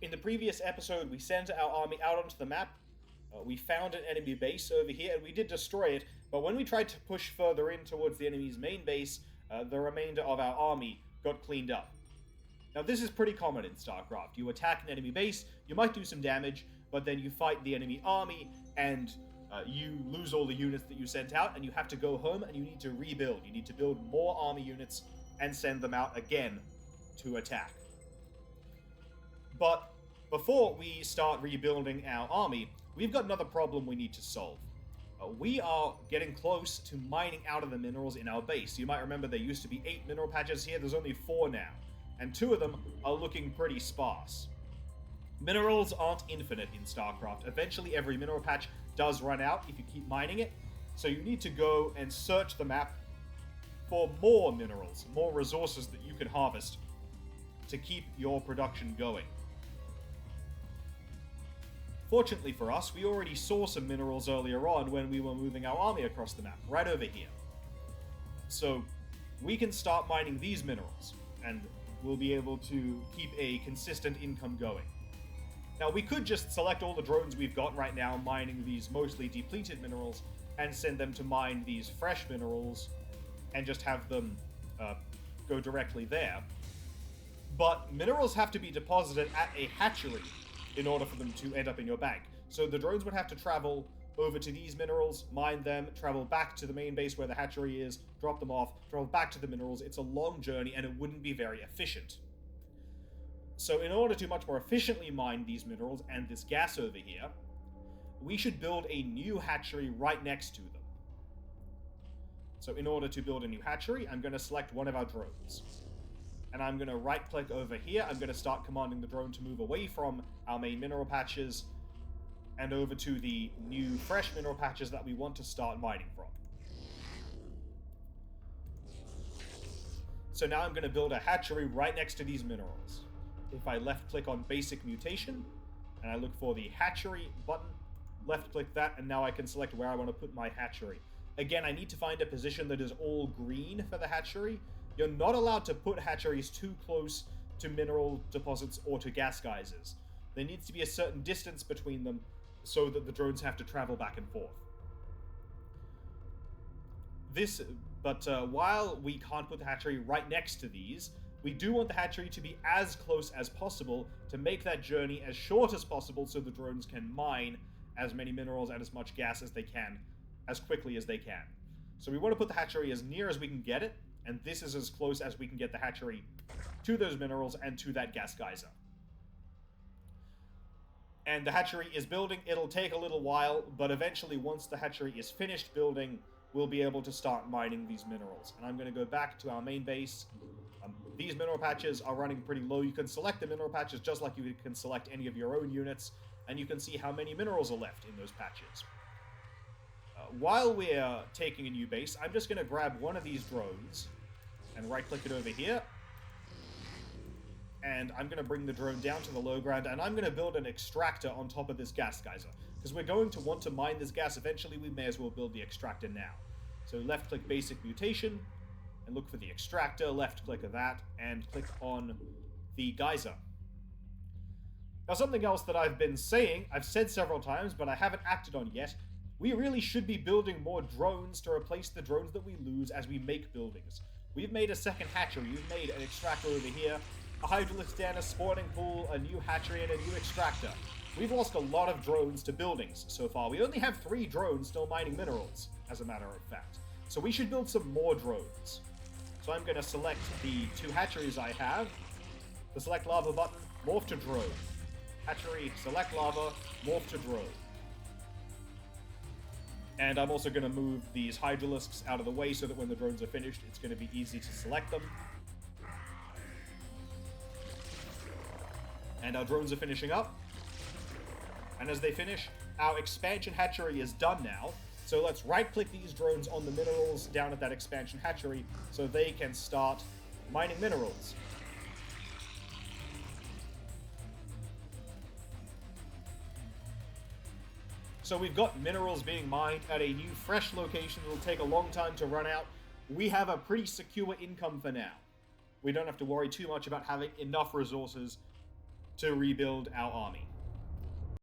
In the previous episode, we sent our army out onto the map. We found an enemy base over here, and we did destroy it, but when we tried to push further in towards the enemy's main base, the remainder of our army got cleaned up. Now, this is pretty common in StarCraft. You attack an enemy base, you might do some damage, but then you fight the enemy army, and you lose all the units that you sent out, and you have to go home, and you need to rebuild. You need to build more army units and send them out again to attack. But before we start rebuilding our army, we've got another problem we need to solve. We are getting close to mining out of the minerals in our base. You might remember there used to be 8 mineral patches here, there's only 4 now, and 2 of them are looking pretty sparse. Minerals aren't infinite in StarCraft. Eventually every mineral patch does run out if you keep mining it, so you need to go and search the map for more minerals, more resources that you can harvest to keep your production going. Fortunately for us, we already saw some minerals earlier on when we were moving our army across the map, right over here. So we can start mining these minerals, and we'll be able to keep a consistent income going. Now, we could just select all the drones we've got right now mining these mostly depleted minerals and send them to mine these fresh minerals and just have them go directly there. But minerals have to be deposited at a hatchery in order for them to end up in your bank. So the drones would have to travel over to these minerals, mine them, travel back to the main base where the hatchery is, drop them off, travel back to the minerals. It's a long journey and it wouldn't be very efficient. So in order to much more efficiently mine these minerals and this gas over here, we should build a new hatchery right next to them. So in order to build a new hatchery, I'm going to select one of our drones. And I'm going to right-click over here. I'm going to start commanding the drone to move away from our main mineral patches and over to the new fresh mineral patches that we want to start mining from. So now I'm going to build a hatchery right next to these minerals. If I left-click on Basic Mutation, and I look for the Hatchery button, left-click that, and now I can select where I want to put my hatchery. Again, I need to find a position that is all green for the hatchery. You're not allowed to put hatcheries too close to mineral deposits or to gas geysers. There needs to be a certain distance between them so that the drones have to travel back and forth. But while we can't put the hatchery right next to these, we do want the hatchery to be as close as possible to make that journey as short as possible so the drones can mine as many minerals and as much gas as they can, as quickly as they can. So we want to put the hatchery as near as we can get it, and this is as close as we can get the hatchery to those minerals and to that gas geyser. And the hatchery is building. It'll take a little while, but eventually once the hatchery is finished building, we'll be able to start mining these minerals. And I'm going to go back to our main base. These mineral patches are running pretty low. You can select the mineral patches just like you can select any of your own units, and you can see how many minerals are left in those patches. While we're taking a new base, I'm just going to grab one of these drones and right-click it over here. And I'm going to bring the drone down to the low ground, and I'm going to build an extractor on top of this gas geyser. Because we're going to want to mine this gas eventually, we may as well build the extractor now. So left-click Basic Mutation, and look for the extractor, left-click of that, and click on the geyser. Now, something else that I've been saying, I've said several times, but I haven't acted on yet, we really should be building more drones to replace the drones that we lose as we make buildings. We've made a second hatchery, we've made an extractor over here, a hydraulic stand, a spawning pool, a new hatchery, and a new extractor. We've lost a lot of drones to buildings so far. We only have 3 drones still mining minerals, as a matter of fact. So we should build some more drones. So I'm going to select the 2 hatcheries I have, the select lava button, morph to drone. Hatchery, select lava, morph to drone. And I'm also going to move these hydralisks out of the way so that when the drones are finished, it's going to be easy to select them. And our drones are finishing up. And as they finish, our expansion hatchery is done now. So let's right-click these drones on the minerals down at that expansion hatchery so they can start mining minerals. So we've got minerals being mined at a new fresh location that will take a long time to run out. We have a pretty secure income for now. We don't have to worry too much about having enough resources to rebuild our army.